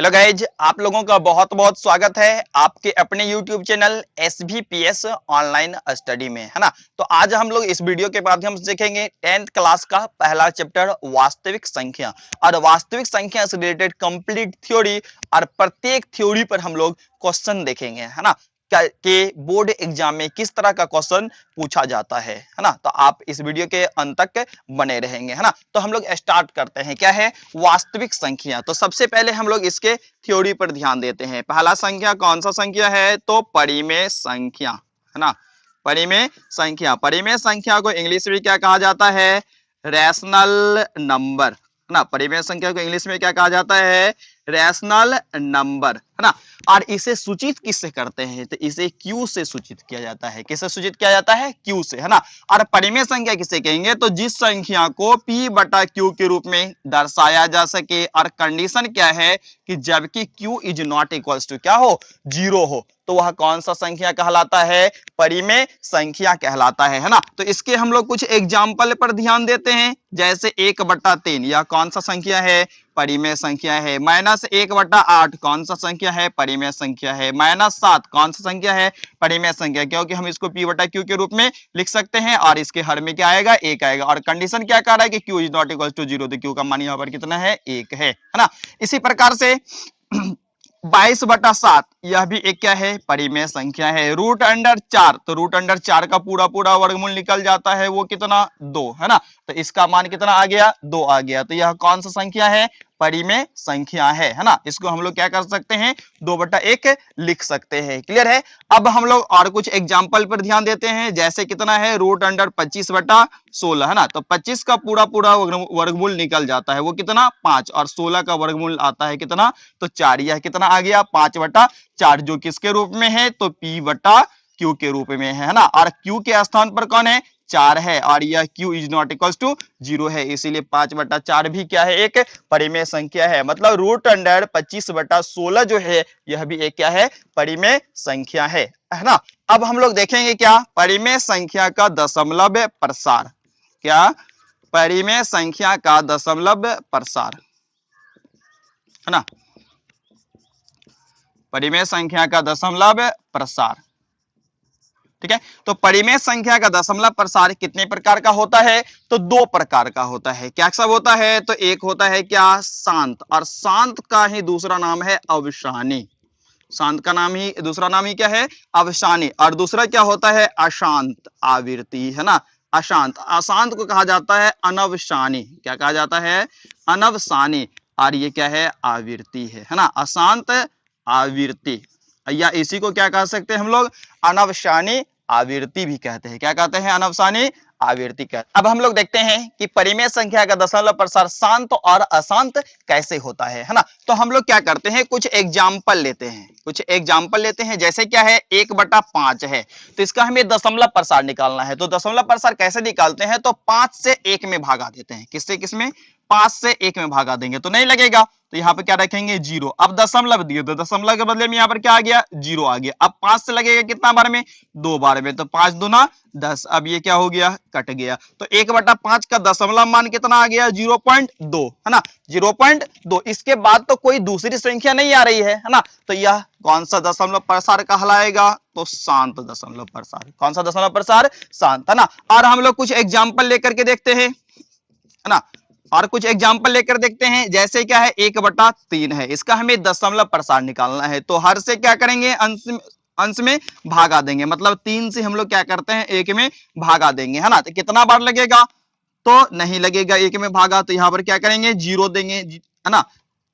Hello guys, आप लोगों का बहुत बहुत स्वागत है आपके अपने YouTube channel SVPS online study में, है ना। तो आज हम लोग इस वीडियो के माध्यम से देखेंगे 10th क्लास का पहला चैप्टर वास्तविक संख्या और वास्तविक संख्या से रिलेटेड कंप्लीट थ्योरी और प्रत्येक थ्योरी पर हम लोग क्वेश्चन देखेंगे, है ना, कि बोर्ड एग्जाम में किस तरह का क्वेश्चन पूछा जाता है ना। तो आप इस वीडियो के अंत तक बने रहेंगे, है ना। तो हम लोग स्टार्ट करते हैं, क्या है वास्तविक संख्या। तो सबसे पहले हम लोग इसके थ्योरी पर ध्यान देते हैं। पहला संख्या कौन सा संख्या है, तो परिमेय संख्या, है ना। परिमेय संख्या, परिमेय संख्या को इंग्लिश में क्या कहा जाता है, रैशनल नंबर, है ना। परिमेय संख्या को इंग्लिश में क्या कहा जाता है, रैशनल नंबर, है ना। और इसे सूचित किससे करते हैं, तो इसे क्यू से सूचित किया जाता है। किससे सूचित किया जाता है, क्यू से, है ना। और परिमेय संख्या किसे कहेंगे, तो जिस संख्या को p बटा क्यू के रूप में दर्शाया जा सके और कंडीशन क्या है कि जबकि q is not equals to क्या हो, 0 हो, तो वह कौन सा संख्या कहलाता है, परिमेय संख्या कहलाता है ना। तो इसके हम लोग कुछ एग्जाम्पल पर ध्यान देते हैं। जैसे 1/3 यह कौन सा संख्या है, परिमेय संख्या है। -1/8 कौन सा संख्या है, परिमेय संख्या है। -7 कौन सा संख्या है, परिमेय संख्या, क्योंकि हम इसको p बटा क्यू के रूप में लिख सकते हैं और इसके हर में क्या आएगा, 1 आएगा। और कंडीशन क्या कह रहा है कि q is not equal to 0, तो q का मान यहाँ पर कितना है, 1 है ना। इसी प्रकार से 22/7 यह भी एक क्या है, परिमेय संख्या है। √4, तो √4 का पूरा वर्गमूल निकल जाता है, वो कितना, 2, है ना। तो इसका मान कितना आ गया, 2 आ गया। तो यह कौन सा संख्या है, परिमेय संख्या है ना। इसको हम लोग क्या कर सकते हैं, 2/1 लिख सकते हैं। क्लियर है। अब हम लोग और कुछ एग्जाम्पल पर ध्यान देते हैं। जैसे कितना है, √25/16, है ना। तो 25 का पूरा वर्गमूल निकल जाता है, वो कितना, 5, और 16 का वर्गमूल आता है कितना, तो 4। यह कितना आ गया, 5/4, जो किसके रूप में है, तो p बटा क्यू के रूप में है ना। और q के स्थान पर कौन है, 4 है, और यह q is not equal to 0 है, इसीलिए 5/4 भी क्या है, एक परिमेय संख्या है। मतलब √25/16 जो है यह भी एक क्या है, परिमेय संख्या है ना। अब हम लोग देखेंगे क्या, परिमेय संख्या का दशमलव प्रसार, क्या, परिमेय संख्या का दशमलव प्रसार, है ना। परिमेय संख्या का दशमलव प्रसार, ठीक है। तो परिमेय संख्या का दशमलव प्रसार कितने प्रकार का होता है, तो 2 प्रकार का होता है। क्या सब होता है, तो एक होता है क्या, शांत, और शांत का ही दूसरा नाम है अवसानी। शांत का नाम ही दूसरा नाम ही क्या है, अवसानी। और दूसरा क्या होता है, अशांत आवृत्ति, है ना। अशांत, अशांत को कहा जाता है अनवसानी। क्या कहा जाता है, अनवसानी। और ये क्या है, आवृत्ति है ना, अशांत आवृत्ति, या इसी को क्या कह सकते हैं हम लोग, अनवसानी आवृत्ति भी कहते हैं। क्या कहते हैं, अनवसानी आवृत्ति कहते हैं। अब हम लोग देखते हैं कि परिमेय संख्या का दशमलव प्रसार शांत और अशांत कैसे होता है ना। तो हम लोग क्या करते हैं, कुछ एग्जाम्पल लेते हैं। जैसे क्या है, 1/5 है, तो इसका हमें दशमलव प्रसार निकालना है। तो दशमलव प्रसार कैसे निकालते हैं, तो 5 से 1 में भागा देते हैं। किसमें 5 से 1 में भागा देंगे तो नहीं लगेगा, तो यहाँ पे क्या रखेंगे, 0। अब दशमलव दिए तो दशमलव के बदले में यहाँ पर क्या आ गया, 0 आ गया। अब 5 से लगेगा कितना बार में, 2 बार में, तो 5 दूना 10। अब ये क्या हो गया, कट गया। तो 1/5 का दशमलव मान कितना आ गया, 0.2, है ना, 0.2। इसके बाद तो कोई दूसरी संख्या नहीं आ रही है ना। तो यह कौन सा दशमलव प्रसार कहलाएगा, तो शांत दशमलव प्रसार। कौन सा दशमलव प्रसार, शांत, है ना। और हम लोग कुछ एग्जाम्पल लेकर के देखते हैं, है ना। और कुछ एग्जाम्पल लेकर देखते हैं। जैसे क्या है, 1/3 है, इसका हमें दशमलव प्रसार निकालना है। तो हर से क्या करेंगे, अंश में भागा देंगे। मतलब 3 से हम लोग क्या करते हैं, 1 में भागा देंगे, है ना। तो कितना बार लगेगा, तो नहीं लगेगा, 1 में भागा, तो यहाँ पर क्या करेंगे, 0 देंगे, है ना।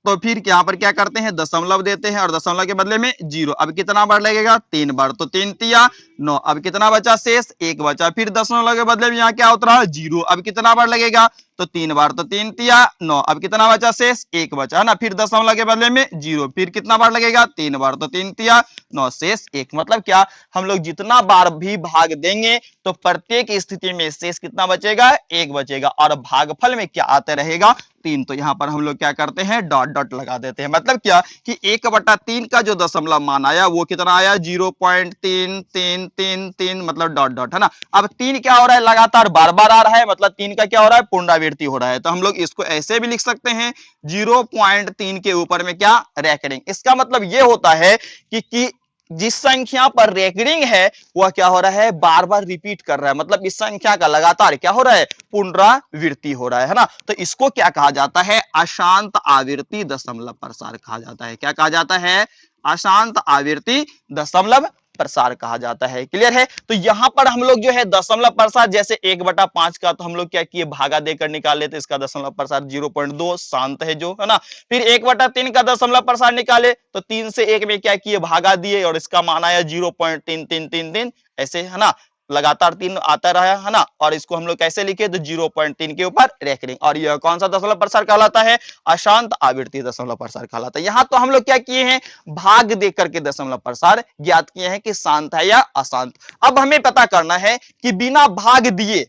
तो फिर यहाँ पर क्या करते हैं, दशमलव देते हैं और दशमलव के बदले में 0। अब कितना बार लगेगा, 3 बार, तो 3 तिया 9। अब कितना बचा, शेष 1 बचा। फिर दशमलव के बदले में यहाँ क्या उतरा, 0। अब कितना बार लगेगा, तो 3 बार, तो 3 तिया 9। अब कितना बचा, शेष 1 बचा, है ना। फिर दशमलव के बदले में 0। फिर कितना बार लगेगा, 3 बार, तो 3 तिया 9, शेष 1। मतलब क्या, हम लोग जितना बार भी भाग देंगे तो प्रत्येक स्थिति में शेष कितना बचेगा, 1 बचेगा। और भागफल में क्या आते रहेगा, 3। तो यहाँ पर हम लोग क्या करते हैं, डॉट डॉट लगा देते हैं। मतलब क्या कि 1/3 का जो दशमलव मान आया वो कितना आया, 0.3333, मतलब डॉट डॉट, है ना। अब 3 क्या हो रहा है, लगातार बार बार आ रहा है, मतलब 3 का क्या हो रहा है, पुनरावृत्ति आवृत्ति हो रहा है, तो हम लोग इसको ऐसे भी लिख सकते हैं 0.3 के ऊपर में क्या रेकरिंग। इसका मतलब ये होता है कि जिस संख्या पर रेकरिंग है वह क्या हो रहा है, बार बार रिपीट कर रहा है, मतलब इस संख्या का लगातार क्या हो रहा है, पुनरावृत्ति हो रहा है ना। तो इसको क्या कहा जाता है, अशांत आवृत्ति दशमलव प्रसार कहा जाता है। क्या कहा जाता है, अशांत आवृत्ति दशमलव प्रसार कहा जाता है। क्लियर है। तो यहां पर हम लोग जो है दशमलव प्रसार, जैसे 1/5 का तो हम लोग क्या किए, भागा देकर निकाल लेते, इसका दशमलव प्रसार 0.2 शांत है जो है ना। फिर 1/3 का दशमलव प्रसार निकाले तो 3 से 1 में क्या किए, भागा दिए और इसका मान आया 0.3333, ऐसे है ना, लगातार 3 आता रहा है ना। और इसको हम लोग कैसे लिखे, तो 0.3 के ऊपर रेकरिंग। और यह कौन सा दशमलव प्रसार कहलाता है, अशांत आवृत्ति दशमलव प्रसार कहलाता है। यहां तो हम लोग क्या किए हैं, भाग देकर के दशमलव प्रसार ज्ञात किए हैं कि शांत है या अशांत। अब हमें पता करना है कि बिना भाग दिए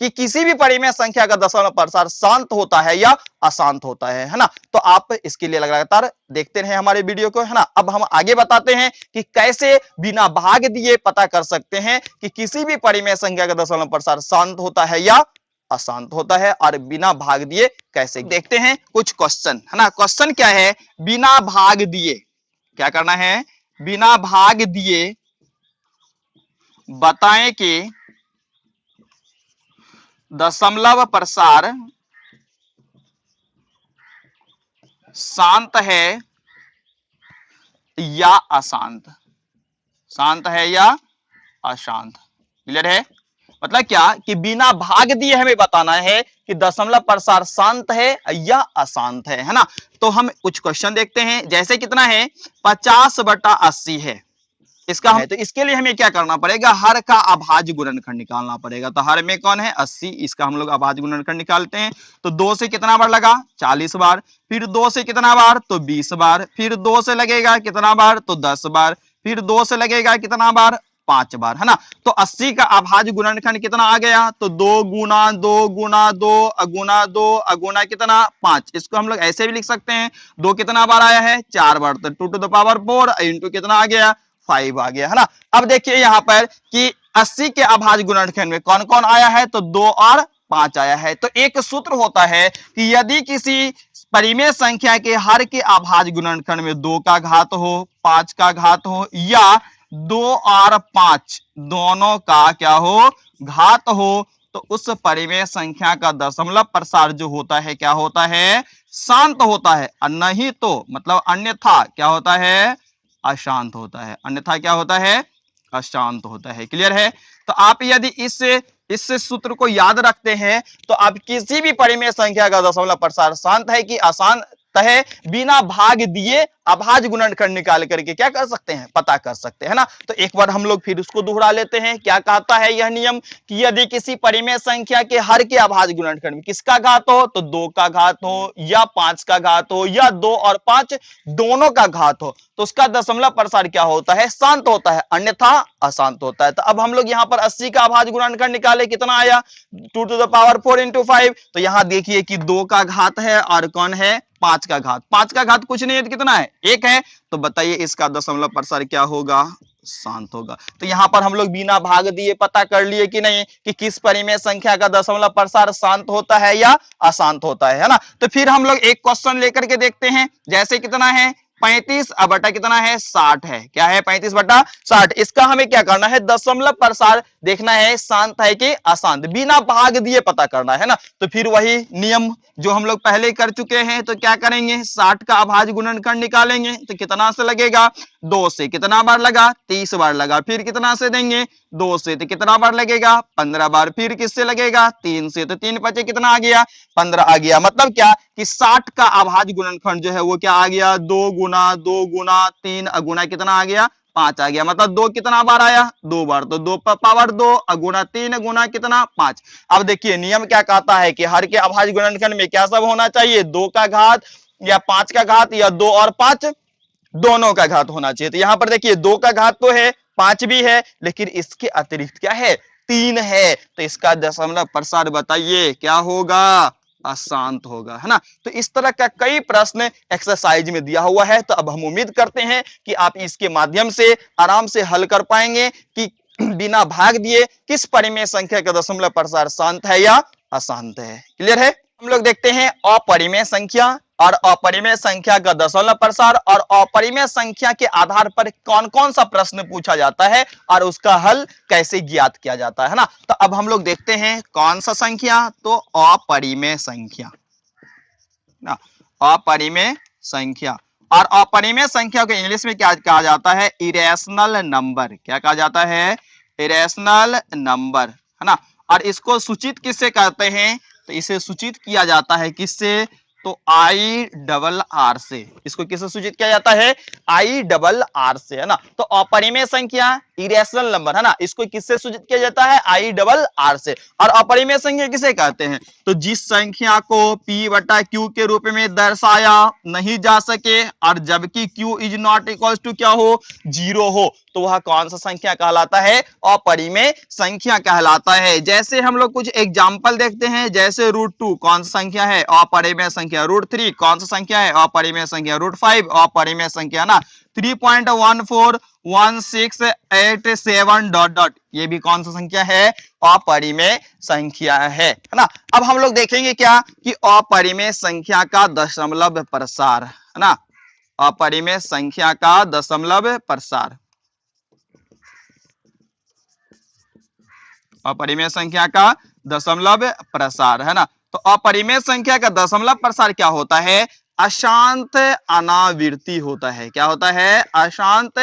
कि किसी भी परिमेय संख्या का दशमलव प्रसार शांत होता है या अशांत होता है ना। तो आप इसके लिए लगातार देखते रहे हमारे वीडियो को, है ना। अब हम आगे बताते हैं कि कैसे बिना भाग दिए पता कर सकते हैं कि किसी भी परिमेय संख्या का दशमलव प्रसार शांत होता है या अशांत होता है। और बिना भाग दिए कैसे, देखते हैं कुछ क्वेश्चन, है ना। क्वेश्चन क्या है, बिना भाग दिए क्या करना है, बिना भाग दिए बताएं कि दशमलव प्रसार शांत है या अशांत, शांत है या अशांत। क्लियर है। मतलब क्या कि बिना भाग दिए हमें बताना है कि दशमलव प्रसार शांत है या अशांत है ना। तो हम कुछ क्वेश्चन देखते हैं, जैसे कितना है, 50/80 है इसका है। तो इसके लिए हमें क्या करना पड़ेगा, हर का अभाज्य गुणनखंड निकालना पड़ेगा। तो हर में कौन है, 80, इसका हम लोग अभाज्य गुणनखंड निकालते हैं। तो 2 से कितना बार लगा, 40 बार। फिर 2 से कितना बार, तो 20 बार। फिर 2 से लगेगा कितना बार, तो 10 बार। फिर 2 से लगेगा कितना बार, 5 बार, है ना। तो 80 का अभाज्य गुणनखंड कितना आ गया, तो 2 गुना 2 गुना 2 अगुना 2 अगुना कितना 5। इसको हम लोग ऐसे भी लिख सकते हैं, 2 कितना बार आया है, 4 बार, तो 2 टू द पावर 4 इंटू कितना आ गया, 5 आ गया, है ना। अब देखिए यहां पर कि 80 के अभाज्य गुणनखंड में कौन कौन आया है, तो 2 और 5 आया है। तो एक सूत्र होता है कि यदि किसी परिमेय संख्या के हर के अभाज्य गुणनखंड में 2 का घात हो, 5 का घात हो, या 2 और 5 दोनों का क्या हो, घात हो, तो उस परिमेय संख्या का दशमलव प्रसार जो होता है क्या होता है, शांत होता है। और नहीं तो मतलब अन्यथा क्या होता है, अशांत होता है। अन्यथा क्या होता है, अशांत होता है। क्लियर है। तो आप यदि इस सूत्र को याद रखते हैं तो आप किसी भी परिमेय संख्या का दशमलव प्रसार शांत है कि अशांत है, बिना भाग दिए अभाज्य गुणनखंड निकाल करके क्या कर सकते हैं, पता कर सकते हैं ना। तो एक बार हम लोग फिर उसको दोहरा लेते हैं। क्या कहता है यह नियम कि यदि किसी परिमेय संख्या के हर के अभाज्य गुणनखंड में किसका घात हो, तो 2 का घात हो या 5 का घात हो या 2 और 5 दोनों का घात हो, तो उसका दशमलव प्रसार क्या होता है, शांत होता है, अन्यथा अशांत होता है। तो अब हम लोग यहाँ पर 80 का अभाज्य गुणनखंड निकाले, कितना आया, 2 टू द पावर 4 इंटू 5। तो यहां देखिए कि 2 का घात है और कौन है, 5 का घात। 5 का घात कुछ नहीं है, कितना है, 1 है। तो बताइए इसका दशमलव प्रसार क्या होगा, शांत होगा। तो यहां पर हम लोग बिना भाग दिए पता कर लिए कि नहीं कि किस परिमेय संख्या का दशमलव प्रसार शांत होता है या अशांत होता है ना। तो फिर हम लोग एक क्वेश्चन लेकर के देखते हैं, जैसे कितना है, 35 बटा कितना है, 60 है। क्या है, 35/60। इसका हमें क्या करना है, दशमलव प्रसार देखना है शांत है कि अशांत, बिना भाग दिए पता करना है ना। तो फिर वही नियम जो हम लोग पहले कर चुके हैं, तो क्या करेंगे, 60 का अभाज्य गुणनखंड निकालेंगे। तो कितना से लगेगा, 2 से कितना बार लगा, 30 बार लगा। फिर कितना से देंगे, 2 से, तो कितना बार लगेगा, 15 बार। फिर किससे लगेगा, 3 से, तो 3 5 कितना आ गया, 15 आ गया। मतलब क्या कि 60 का अभाज्य गुणनखंड जो है वो क्या आ गया, 2 गुना 3 अगुना कितना आ गया, 5 आ गया। मतलब 2 कितना बार आया, 2 बार। तो 2 पावर 2 अगुना 3 अगुना कितना 5। अब देखिए नियम क्या कहता है कि हर के अभाज्य गुणनखंड में क्या सब होना चाहिए, 2 का घात या 5 का घात या 2 और 5 दोनों का घात होना चाहिए। तो यहां पर देखिए 2 का घात तो है, 5 भी है, लेकिन इसके अतिरिक्त क्या है, 3 है। तो इसका दशमलव प्रसार बताइए क्या होगा, अशांत होगा, है ना। तो इस तरह का कई प्रश्न एक्सरसाइज में दिया हुआ है। तो अब हम उम्मीद करते हैं कि आप इसके माध्यम से आराम से हल कर पाएंगे कि बिना भाग दिए किस परिमेय संख्या का दशमलव प्रसार शांत है या अशांत है। क्लियर है। हम लोग देखते हैं अपरिमेय संख्या और अपरिमेय संख्या का दशमलव प्रसार और अपरिमेय संख्या के आधार पर कौन कौन सा प्रश्न पूछा जाता है और उसका हल कैसे ज्ञात किया जाता है ना। तो अब हम लोग देखते हैं कौन सा संख्या, तो अपरिमेय संख्या ना, अपरिमेय संख्या। और अपरिमेय संख्या को इंग्लिश में क्या कहा जाता है, इरेशनल नंबर। क्या कहा जाता है, इरेशनल नंबर, है ना। और इसको सूचित किससे करते हैं, तो इसे सूचित किया जाता है किससे, तो IRR से। इसको किससे सूचित किया जाता है, IRR से, है ना। तो अपरिमेय संख्या इरेशनल नंबर, है ना, इसको किससे सूचित किया जाता है, IRR से। और अपरिमेय संख्या किसे कहते हैं, तो जिस संख्या को P बटा Q के रूप में दर्शाया नहीं जा सके और जबकि Q is not equal to क्या हो, 0 हो, तो वह कौन सा संख्या कहलाता है, अपरिमेय संख्या कहलाता है। जैसे हम लोग कुछ एग्जाम्पल देखते हैं, जैसे √2 कौन सा संख्या है, अपरिमेय संख्या। √3 कौन सा संख्या है, अपरिमेय संख्या। √5 अपरिमेय संख्या ना। 3.141687 डॉट डॉट, ये भी कौन सा संख्या है, अपरिमेय संख्या है ना। अब हम लोग देखेंगे क्या कि अपरिमेय संख्या का दशमलव प्रसार, है ना, अपरिमेय संख्या का दशमलव प्रसार, अपरिमेय संख्या का दशमलव प्रसार, है ना। तो अपरिमेय संख्या का दशमलव प्रसार क्या होता है, अशांत अनावृत्ति होता है। क्या होता है, अशांत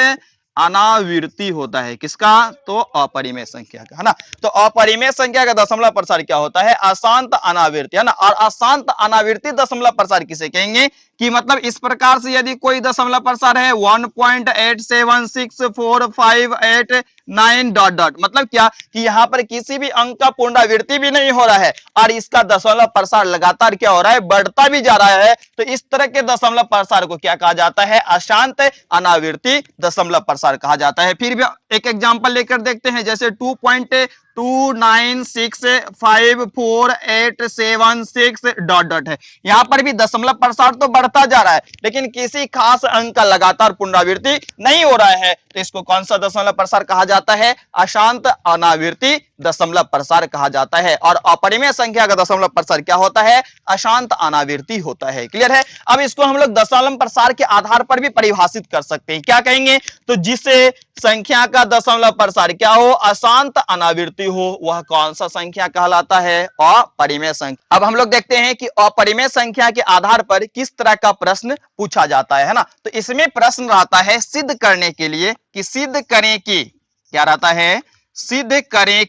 अनावृत्ति होता है। किसका, तो अपरिमेय संख्या का, है ना। तो अपरिमेय संख्या का दशमलव प्रसार क्या होता है, अशांत अनावृत्ति, है ना। और अशांत अनावृत्ति दशमलव प्रसार किसे कहेंगे, कि मतलब इस प्रकार से यदि कोई दशमलव प्रसार है 1.876458 डॉट डॉट, मतलब क्या कि यहाँ पर किसी भी अंक का पुनरावृत्ति भी नहीं हो रहा है और इसका दशमलव प्रसार लगातार क्या हो रहा है, बढ़ता भी जा रहा है, तो इस तरह के दशमलव प्रसार को क्या कहा जाता है, अशांत अनावृत्ति दशमलव प्रसार कहा जाता है। फिर भी एक एग्जांपल लेकर देखते हैं, जैसे 2.29654876 डॉट डॉट है। यहां पर भी दशमलव प्रसार तो बढ़ता जा रहा है लेकिन किसी खास अंक का लगातार पुनरावृत्ति नहीं हो रहा है, तो इसको कौन सा दशमलव प्रसार कहा जाता है, अशांत अनावृत्ति दशमलव प्रसार कहा जाता है। और अपरिमेय संख्या का दशमलव प्रसार क्या होता है, अशांत अनावृत्ति होता है। क्लियर है। अब इसको हम लोग दशमलव प्रसार के आधार पर भी परिभाषित कर सकते हैं। क्या कहेंगे, तो जिसे संख्या का दशमलव प्रसार क्या हो, अशांत अनावृत्ति हो, वह कौन सा संख्या कहलाता है, अपरिमेय संख्या। अब हम लोग देखते हैं कि अपरिमेय संख्या के आधार पर किस तरह का प्रश्न पूछा जाता है ना। तो इसमें प्रश्न रहता है सिद्ध करने के लिए कि सिद्ध करें कि, क्या रहता है, सिद्ध करें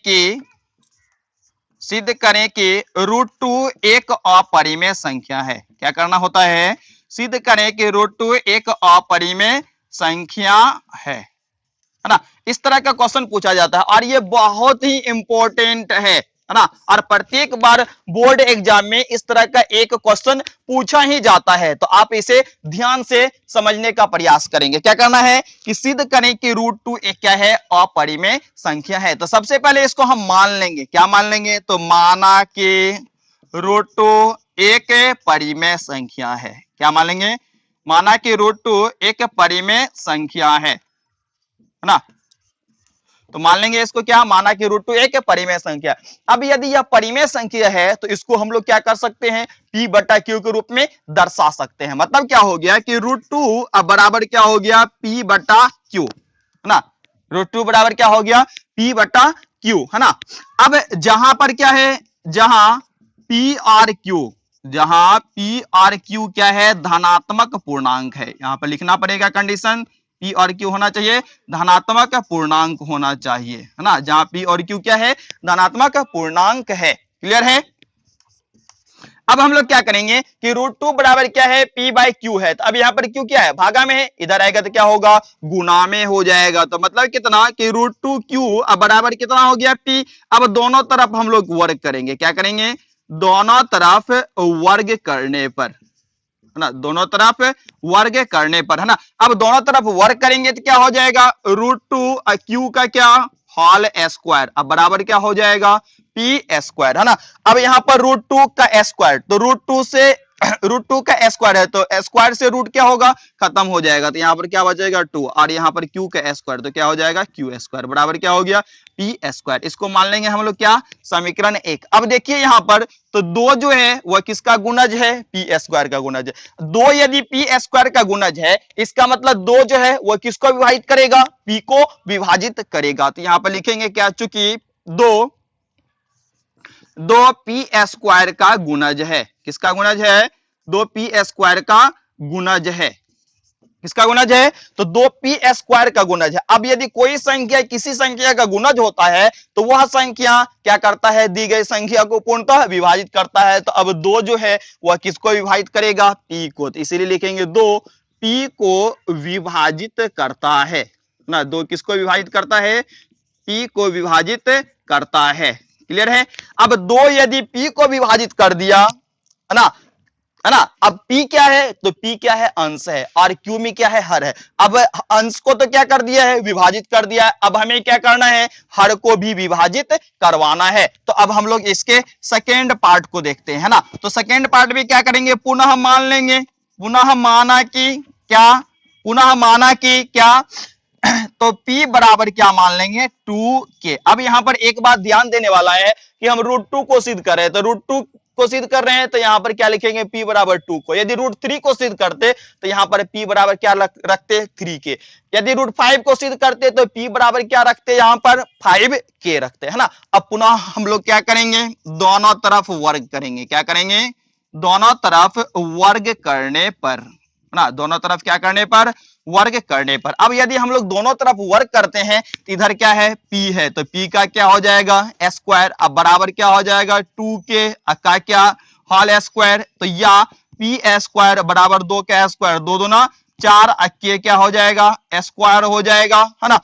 कि √2 एक अपरिमेय संख्या है। क्या करना होता है, सिद्ध करें कि √2 एक अपरिमेय संख्या है ना। इस तरह का क्वेश्चन पूछा जाता है और ये बहुत ही इंपॉर्टेंट है ना। और प्रत्येक बार बोर्ड एग्जाम में इस तरह का एक क्वेश्चन पूछा ही जाता है, तो आप इसे ध्यान से समझने का प्रयास करेंगे। क्या करना है कि सिद्ध करें कि √2 एक क्या है, अपरिमेय संख्या है। तो सबसे पहले इसको हम मान लेंगे। क्या मान लेंगे, तो माना कि √2 एक परिमेय संख्या है। क्या मान लेंगे, माना कि √2 एक परिमेय संख्या है ना। तो मान लेंगे इसको, क्या माना कि √2 एक परिमेय संख्या। अब यदि यह परिमेय संख्या है तो इसको हम लोग क्या कर सकते हैं, P बटा Q के रूप में दर्शा सकते हैं। मतलब क्या हो गया कि √2 अब बराबर क्या हो गया, P बटा Q, है ना। √2 बराबर क्या हो गया, P बटा Q, है ना। अब जहां पर क्या है, जहां PRQ क्या है, धनात्मक पूर्णांक है। यहां पर लिखना पड़ेगा कंडीशन, P और Q होना चाहिए, धनात्मक पूर्णांक होना चाहिए, है ना। जहां P और Q क्या है, धनात्मक पूर्णांक है। क्लियर है। अब हम लोग क्या करेंगे कि √2 बराबर क्या है, P बाई Q है। तो अब यहाँ पर Q क्या है, भागा में है, इधर आएगा तो क्या होगा, गुना में हो जाएगा। तो मतलब कितना कि √2Q अब बराबर कितना हो गया, P। अब दोनों तरफ हम लोग वर्ग करेंगे। क्या करेंगे, दोनों तरफ वर्ग करने पर, है ना, दोनों तरफ वर्ग करने पर, है ना। अब दोनों तरफ वर्ग करेंगे तो क्या हो जाएगा, √2 Q का क्या, होल स्क्वायर, अब बराबर क्या हो जाएगा, P स्क्वायर, है ना। अब यहाँ पर √2 का स्क्वायर, तो √2 से रूट टू का स्क्वायर है तो स्क्वायर से रूट क्या होगा, खत्म हो जाएगा, तो यहाँ पर क्या बचेगा 2, और यहाँ पर क्यू का स्क्वायर तो क्या हो जाएगा क्यू स्क्वायर बराबर क्या हो गया पी स्क्वायर। इसको मान लेंगे हम लोग क्या, समीकरण 1। अब देखिए यहाँ पर तो 2 जो है वह किसका गुणज है, पी स्क्वायर का गुणज है। 2 यदि पी स्क्वायर का गुणज है, इसका मतलब 2 जो है वह किसको विभाजित करेगा, पी को विभाजित करेगा। तो यहाँ पर लिखेंगे क्या, चूंकि 2 पी स्क्वायर का गुणज है, किसका गुणज है, 2 पी स्क्वायर का गुणज है, किसका गुणज है, तो 2 पी स्क्वायर का गुणज है। अब यदि कोई संख्या किसी संख्या का गुणज होता है तो वह संख्या क्या करता है, दी गई संख्या को पूर्णतः विभाजित करता है। तो अब 2 जो है वह किसको विभाजित करेगा, पी को, तो इसीलिए लिखेंगे 2 पी को विभाजित करता है ना, 2 किसको विभाजित करता है, पी को विभाजित करता है। क्लियर है। अब 2 यदि p को विभाजित कर दिया है ना, अब p क्या है, तो p क्या है, अंश है, और q में क्या है, हर है। अब अंश को तो क्या कर दिया है, विभाजित कर दिया है, अब हमें क्या करना है, हर को भी विभाजित करवाना है। तो अब हम लोग इसके सेकेंड पार्ट को देखते हैं ना, तो सेकेंड पार्ट भी क्या करेंगे, पुनः मान लेंगे, पुनः माना कि क्या तो P बराबर क्या मान लेंगे 2k। अब यहां पर एक बात ध्यान देने वाला है कि हम रूट 2 को सिद्ध कर रहे हैं, तो रूट 2 को सिद्ध कर रहे हैं तो यहां पर क्या लिखेंगे, P बराबर 2 को। यदि रूट 3 को सिद्ध करते तो यहां पर P बराबर क्या रखते, 3k। यदि रूट 5 को सिद्ध करते तो P बराबर क्या रखते, यहां पर 5k रखते, है ना। अब पुनः हम लोग क्या करेंगे, दोनों तरफ वर्ग करेंगे, क्या करेंगे, दोनों तरफ वर्ग करने पर ना, दोनों तरफ क्या करने पर, वर्ग करने पर। अब यदि हम लोग दोनों तरफ वर्ग करते हैं तो इधर क्या है, p है, तो p का क्या हो जाएगा स्क्वायर, अब बराबर क्या हो जाएगा 2k का क्या होल स्क्वायर, तो या p स्क्वायर बराबर 2 का स्क्वायर, 2 दूना 4 k क्या हो जाएगा स्क्वायर हो जाएगा, है ना।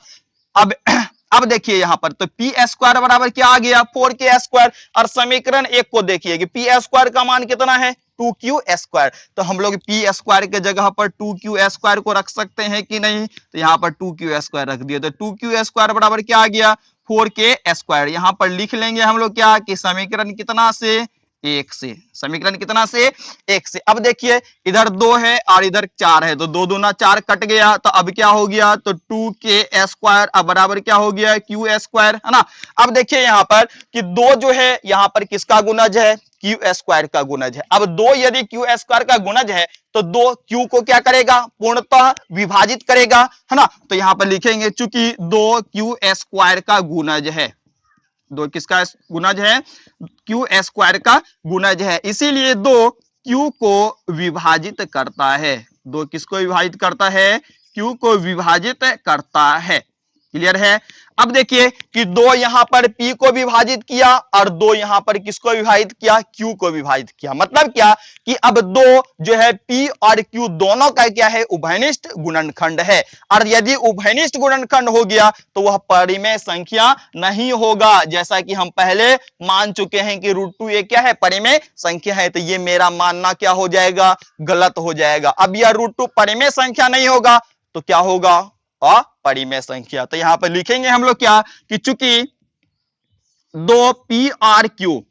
अब देखिए यहां पर तो पी स्क्वायर बराबर क्या आ गया 4k स्क्वायर, और समीकरण 1 को देखिए कि पी स्क्वायर का मान कितना है 2q स्क्वायर, तो हम लोग पी स्क्वायर के जगह पर 2q स्क्वायर को रख सकते हैं कि नहीं, तो यहां पर 2q स्क्वायर रख दिया, तो 2q स्क्वायर बराबर क्या आ गया 4k स्क्वायर। यहां पर लिख लेंगे हम लोग क्या कि समीकरण कितना से 1 से, समीकरण कितना से 1 से। अब देखिए इधर 2 है और इधर 4 है, तो 2 दूना 4 कट गया, तो अब क्या हो गया, तो 2k स्क्वायर अब बराबर क्या हो गया q स्क्वायर, है ना। अब देखिए यहां पर कि 2 जो है यहां पर किसका गुणज है, q स्क्वायर का गुणज है। अब 2 यदि q स्क्वायर का गुणज है तो 2 q को क्या करेगा, पूर्णतः विभाजित करेगा, है ना। तो यहां पर लिखेंगे चूंकि 2 q स्क्वायर का गुणज है, 2 किसका गुणज है, q स्क्वायर का गुणज है, इसीलिए 2 q को विभाजित करता है, 2 किसको विभाजित करता है, q को विभाजित करता है। क्लियर है। अब देखिए कि 2 यहां पर p को विभाजित किया और 2 यहां पर किसको विभाजित किया, q को विभाजित किया। मतलब क्या कि अब 2 जो है p और q दोनों का क्या है, उभयनिष्ठ गुणनखंड है, और यदि उभयनिष्ठ गुणनखंड हो गया तो वह परिमेय संख्या नहीं होगा, जैसा कि हम पहले मान चुके हैं कि रूट 2 ये क्या है, परिमेय संख्या है। तो ये मेरा मानना क्या हो जाएगा, गलत हो जाएगा। अब यह रूट 2 परिमेय संख्या नहीं होगा तो क्या होगा, अपरिमेय संख्या। तो यहां पर लिखेंगे हम लोग क्या कि चूंकि 2 पी आर क्यू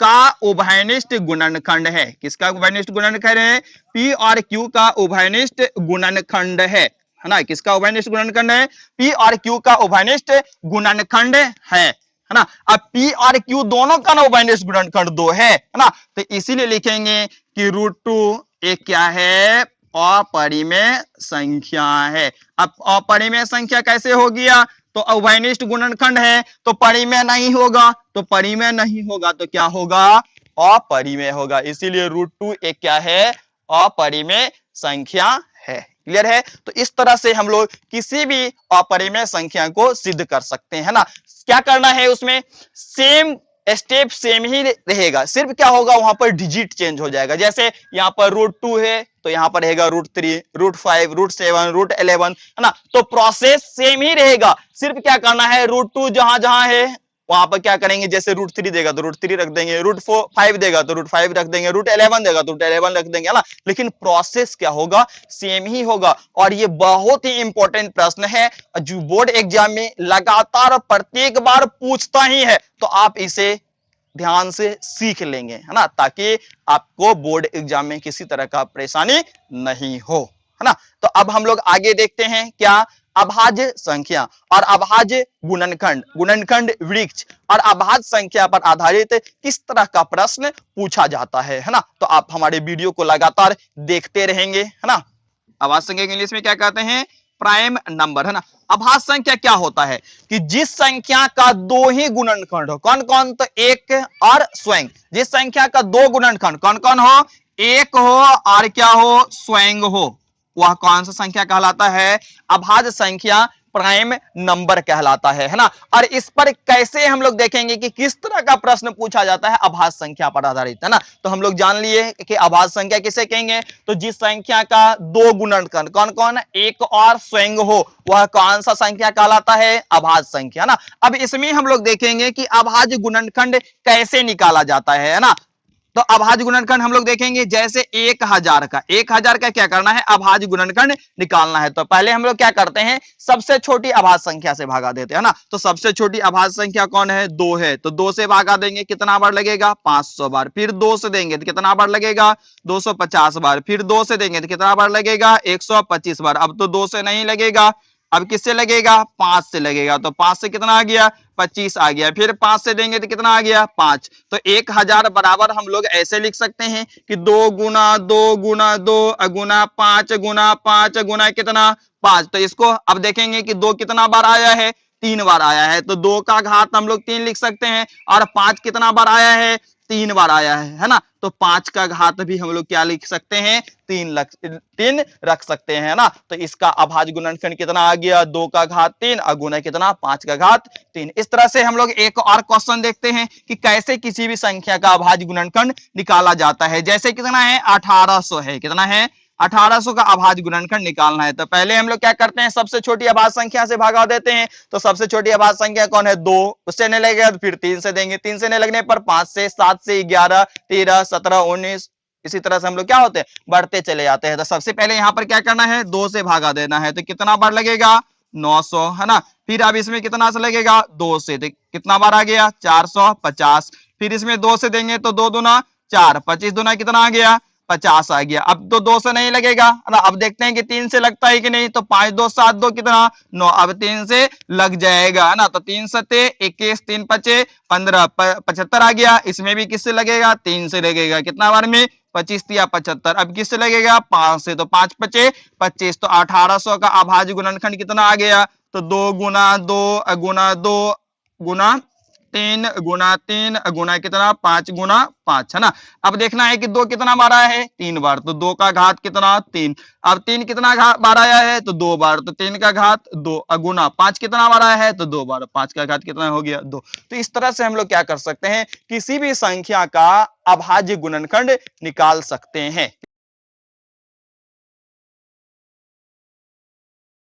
का उभयनिष्ठ गुणनखंड है, किसका उभयनिष्ठ गुणनखंड है, p और q का उभयनिष्ठ गुणनखंड है ना, किसका उभयनिष्ठ गुणनखंड है, p और q का उभयनिष्ठ गुणनखंड है ना। अब p और q दोनों का ना उभयनिष्ठ गुणनखंड 2 है ना, तो इसीलिए लिखेंगे कि रूट 2 एक क्या है, अपरिमेय संख्या है। अब अपरिमेय संख्या कैसे हो गया, तो उभयनिष्ठ गुणनखंड है तो परिमेय नहीं होगा, तो परिमेय नहीं होगा तो क्या होगा, अपरिमेय होगा, इसीलिए रूट 2 एक क्या है, अपरिमेय संख्या है। क्लियर है। तो इस तरह से हम लोग किसी भी अपरिमेय संख्या को सिद्ध कर सकते हैं ना। क्या करना है, उसमें सेम स्टेप सेम ही रहेगा, सिर्फ क्या होगा वहां पर डिजिट चेंज हो जाएगा। जैसे यहाँ पर रूट 2 है तो यहाँ पर रहेगा रूट 3, रूट 5, रूट 7, रूट 11, है ना। तो प्रोसेस सेम ही रहेगा, सिर्फ क्या करना है, रूट 2 जहां जहां है वहां पर क्या करेंगे, जैसे रूट 3 देगा तो रूट 3 रख देंगे, रूट 5 देगा तो रूट 5 रख देंगे, रूट 11 देगा तो रूट 11 रख देंगे, है ना। लेकिन प्रोसेस क्या होगा, सेम ही होगा। और ये बहुत ही इंपॉर्टेंट प्रश्न है जो बोर्ड एग्जाम में लगातार प्रत्येक बार पूछता ही है, तो आप इसे ध्यान से सीख लेंगे, है ना, ताकि आपको बोर्ड एग्जाम में किसी तरह का परेशानी नहीं हो, है ना। तो अब हम लोग आगे देखते हैं क्या, अभाज्य संख्या और अभाज्य गुणनखंड, गुणनखंड वृक्ष और अभाज्य संख्या पर आधारित किस तरह का प्रश्न पूछा जाता है ना। तो आप हमारे वीडियो को लगातार देखते रहेंगे, है ना। अभाज्य संख्या इंग्लिश में क्या कहते हैं, प्राइम नंबर, है ना। अभाज्य संख्या क्या होता है कि जिस संख्या का दो ही गुणनखंड हो, कौन कौन, तो एक और स्वयं, जिस संख्या का दो गुणनखंड कौन कौन हो, एक हो और क्या हो, स्वयं हो, वह कौन सा संख्या कहलाता है, अभाज्य संख्या प्राइम नंबर कहलाता है ना। और इस पर कैसे हम लोग देखेंगे कि किस तरह का प्रश्न पूछा जाता है अभाज्य संख्या पर आधारित, है ना। तो हम लोग जान लिए कि अभाज्य संख्या किसे कहेंगे, तो जिस संख्या का दो गुणनखंड कौन कौन, एक और स्वयं हो, वह कौन सा संख्या कहलाता है, अभाज्य संख्या ना। अब इसमें हम लोग देखेंगे कि अभाज्य गुणनखंड कैसे निकाला जाता है ना। तो अभाज्य गुणनखंड हम लोग देखेंगे, जैसे 1000 का क्या करना है, अभाज्य गुणनखंड निकालना है। तो पहले हम लोग क्या करते हैं, सबसे छोटी अभाज्य संख्या से भागा देते हैं ना। तो सबसे छोटी अभाज्य संख्या कौन है, 2 है, तो 2 से भागा देंगे, कितना बार लगेगा, 500 बार। फिर 2 से देंगे तो कितना बार लगेगा, 250 बार। फिर 2 से देंगे तो कितना बार लगेगा, 125 बार। अब तो 2 से नहीं लगेगा, अब किससे लगेगा, 5 से लगेगा। तो 5 से कितना आ गया, 25 आ गया। फिर 5 से देंगे तो कितना आ गया, 5। तो 1000 बराबर हम लोग ऐसे लिख सकते हैं कि 2 गुना 2 गुना 2 गुना 5 गुना 5 गुना कितना, 5। तो इसको अब देखेंगे कि 2 कितना बार आया है, 3 बार आया है। तो 2 का घात हम लोग 3 लिख सकते हैं, और 5 कितना बार आया है, 3 बार आया है ना। तो 5 का घात भी हम लोग क्या लिख सकते हैं, 3 रख सकते हैं ना। तो इसका अभाज्य गुणनखंड कितना आ गया, 2 का घात 3 और गुना कितना, 5 का घात 3। इस तरह से हम लोग एक और क्वेश्चन देखते हैं कि कैसे किसी भी संख्या का अभाज्य गुणनखंड निकाला जाता है। जैसे कितना है, 1800 है, कितना है, 1800 का अभाज्य गुणनखंड निकालना है। तो पहले हम लोग क्या करते हैं, सबसे छोटी अभाज्य संख्या से भागा देते हैं। तो सबसे छोटी अभाज्य संख्या कौन है, 2, उससे नहीं लगेगा तो फिर 3 से देंगे, 3 से नहीं लगने पर 5 से, 7 से, 11, 13, 17, 19, इसी तरह से हम लोग क्या होते हैं, बढ़ते चले जाते हैं। तो सबसे पहले यहाँ पर क्या करना है, 2 से भागा देना है। तो कितना बार लगेगा, 900, है ना। फिर अब इसमें कितना से लगेगा, 2 से, तो कितना बार आ गया, 450। फिर इसमें 2 से देंगे तो 2 दूना 4, 25 दूना कितना आ गया, 50 आ गया। अब तो 2 से नहीं लगेगा, है ना। अब देखते हैं कि 3 से लगता है कि नहीं। तो 5 2 7 2 कितना, 9। अब 3 से लग जाएगा, है ना। तो 3 सत्ते 21, 3 पचे 15, 75 आ गया। इसमें भी किससे लगेगा, 3 से लगेगा, कितना बार में, 25 तिया 75। अब किससे लगेगा, 5 से। तो 5 पचे 25। तो 1800 का अभाज्य गुणनखंड कितना आ गया, तो 2 गुना 2 गुना 2 गुना 3 गुना 3 गुना कितना, 5 गुना 5, है ना। अब देखना है कि 2 कितना बार आया है, 3 बार। तो 2 का घात कितना, 3। अब 3 कितना बार आया है, तो 2 बार। तो 3 का घात 2 गुना 5 कितना बार आया है, तो 2 बार। 5 का घात कितना हो गया, 2। तो इस तरह से हम लोग क्या कर सकते हैं, किसी भी संख्या का अभाज्य गुणनखंड निकाल सकते हैं।